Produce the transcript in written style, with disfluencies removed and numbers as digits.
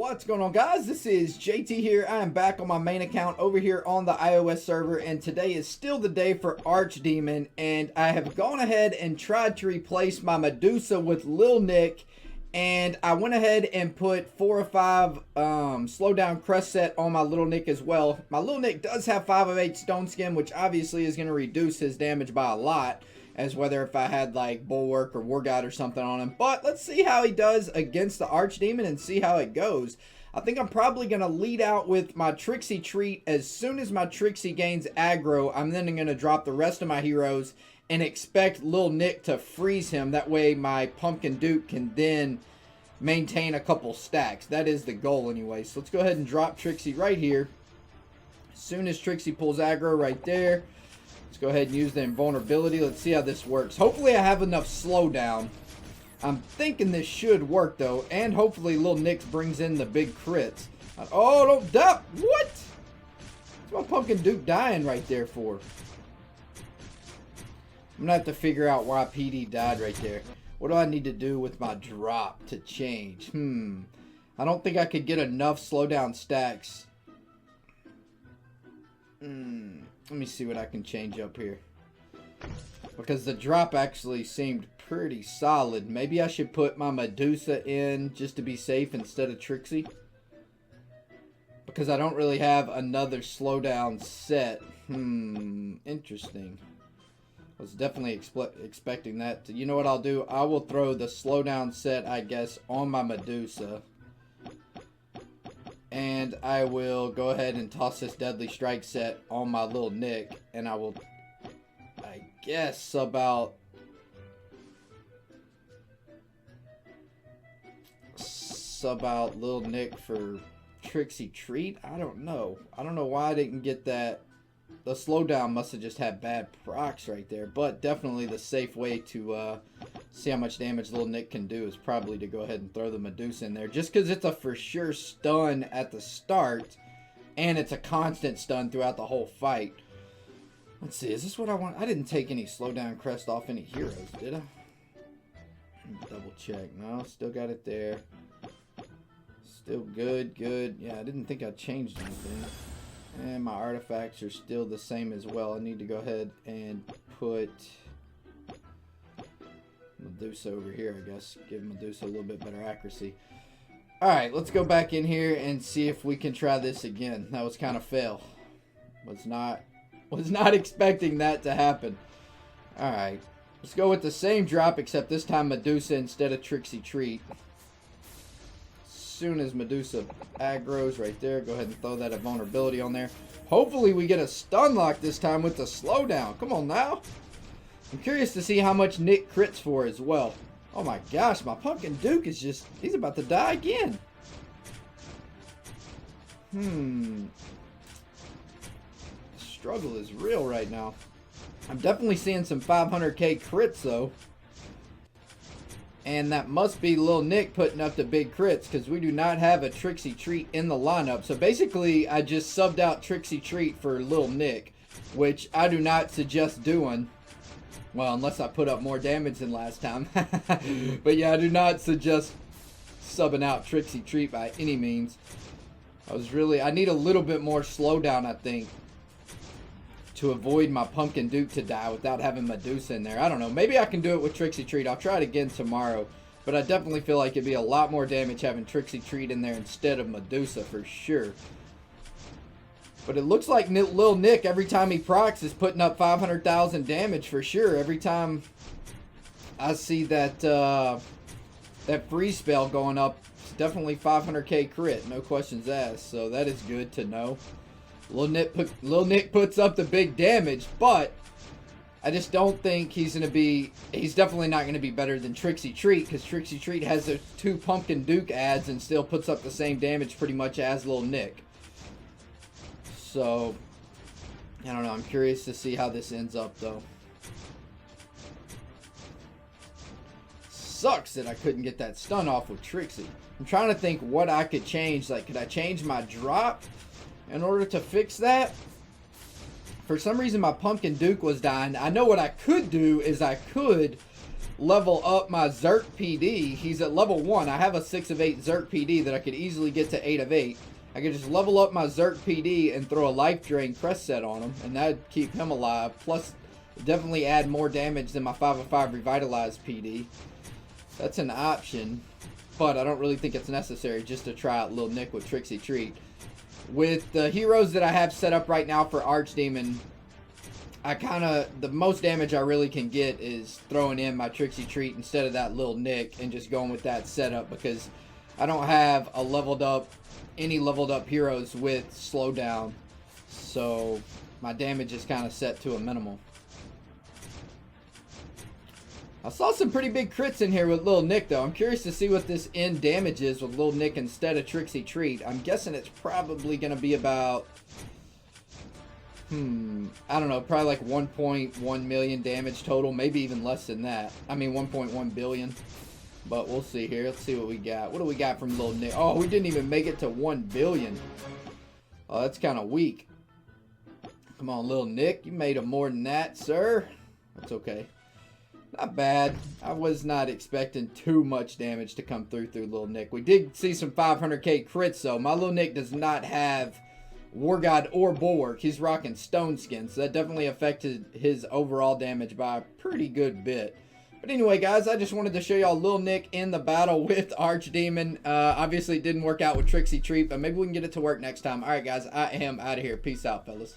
What's going on, guys? This is JT here. I am back on my main account over here on the iOS server, and today is still the day for Archdemon, and I have gone ahead and tried to replace my Medusa with Lil Nick, and I went ahead and put 4 or 5 slowdown crest set on my Lil Nick as well. My Lil Nick does have 5 of 8 stone skin, which obviously is going to reduce his damage by a lot, as whether if I had like Bulwark or War God or something on him. But let's see how he does against the Archdemon and see how it goes. I think I'm probably going to lead out with my Trixie Treat. As soon as my Trixie gains aggro, I'm then going to drop the rest of my heroes and expect Lil Nick to freeze him. That way my Pumpkin Duke can then maintain a couple stacks. That is the goal anyway. So let's go ahead and drop Trixie right here. As soon as Trixie pulls aggro right there, let's go ahead and use the invulnerability. Let's see how this works. Hopefully I have enough slowdown. I'm thinking this should work though. And hopefully Lil Nick brings in the big crits. Oh, don't doubt. What? What's my Pumpkin Duke dying right there for? I'm going to have to figure out why PD died right there. What do I need to do with my drop to change? I don't think I could get enough slowdown stacks. Let me see what I can change up here. Because the drop actually seemed pretty solid. Maybe I should put my Medusa in just to be safe instead of Trixie. Because I don't really have another slowdown set. Interesting. I was definitely expecting that. You know what I'll do? I will throw the slowdown set, I guess, on my Medusa. And I will go ahead and toss this Deadly Strike set on my Lil Nick. And I will, I guess, sub out Lil Nick for Trixie Treat. I don't know. I don't know why I didn't get that. The slowdown must have just had bad procs right there. But definitely the safe way to see how much damage Lil Nick can do is probably to go ahead and throw the Medusa in there. Just because it's a for sure stun at the start. And it's a constant stun throughout the whole fight. Let's see. Is this what I want? I didn't take any slowdown crest off any heroes, did I? Double check. No, still got it there. Still good. Yeah, I didn't think I changed anything. And my artifacts are still the same as well. I need to go ahead and put Medusa over here, I guess. Give Medusa a little bit better accuracy. Alright, let's go back in here and see if we can try this again. That was kind of fail. Was not expecting that to happen. Alright, let's go with the same drop, except this time Medusa instead of Trixie Treat. Soon as Medusa aggro's right there, go ahead and throw that invulnerability on there. Hopefully we get a stun lock this time with the slowdown. Come on now. I'm curious to see how much Nick crits for as well. Oh my gosh, my Pumpkin Duke is just, he's about to die again. The struggle is real right now. I'm definitely seeing some 500k crits though. And that must be Lil Nick putting up the big crits, because we do not have a Trixie Treat in the lineup. So basically, I just subbed out Trixie Treat for Lil Nick, which I do not suggest doing. Well, unless I put up more damage than last time. But yeah, I do not suggest subbing out Trixie Treat by any means. I need a little bit more slowdown, I think, to avoid my Pumpkin Duke to die without having Medusa in there. I don't know. Maybe I can do it with Trixie Treat. I'll try it again tomorrow. But I definitely feel like it'd be a lot more damage having Trixie Treat in there instead of Medusa for sure. But it looks like Lil Nick, every time he procs, is putting up 500,000 damage for sure. Every time I see that that freeze spell going up, it's definitely 500k crit. No questions asked. So that is good to know. Lil Nick puts up the big damage, but I just don't think he's definitely not going to be better than Trixie Treat, because Trixie Treat has the 2 Pumpkin Duke adds and still puts up the same damage pretty much as Lil Nick. So, I don't know. I'm curious to see how this ends up, though. Sucks that I couldn't get that stun off with Trixie. I'm trying to think what I could change. Like, could I change my drop in order to fix that? For some reason, my Pumpkin Duke was dying. I know what I could do is I could level up my Zerk PD. He's at level 1. I have a 6 of 8 Zerk PD that I could easily get to 8 of 8. I could just level up my Zerk PD and throw a Life Drain Crest Set on him, and that'd keep him alive. Plus, definitely add more damage than my 5 of 5 Revitalized PD. That's an option, but I don't really think it's necessary just to try out Lil Nick with Trixie Treat. With the heroes that I have set up right now for Archdemon, the most damage I really can get is throwing in my Trixie Treat instead of that Lil Nick and just going with that setup, because I don't have any leveled up heroes with slowdown, so my damage is kind of set to a minimal. I saw some pretty big crits in here with Lil Nick, though. I'm curious to see what this end damage is with Lil Nick instead of Trixie Treat. I'm guessing it's probably going to be about, I don't know, probably like 1.1 million damage total, maybe even less than that. I mean, 1.1 billion. But we'll see here. Let's see what we got. What do we got from Lil Nick? Oh, we didn't even make it to 1 billion. Oh, that's kind of weak. Come on, Lil Nick. You made him more than that, sir. That's okay. Not bad. I was not expecting too much damage to come through Lil Nick. We did see some 500k crits, though. My Lil Nick does not have War God or Bulwark. He's rocking Stone Skin, so that definitely affected his overall damage by a pretty good bit. But anyway, guys, I just wanted to show y'all Lil Nick in the battle with Archdemon. Obviously, it didn't work out with Trixie Treat, but maybe we can get it to work next time. All right, guys, I am out of here. Peace out, fellas.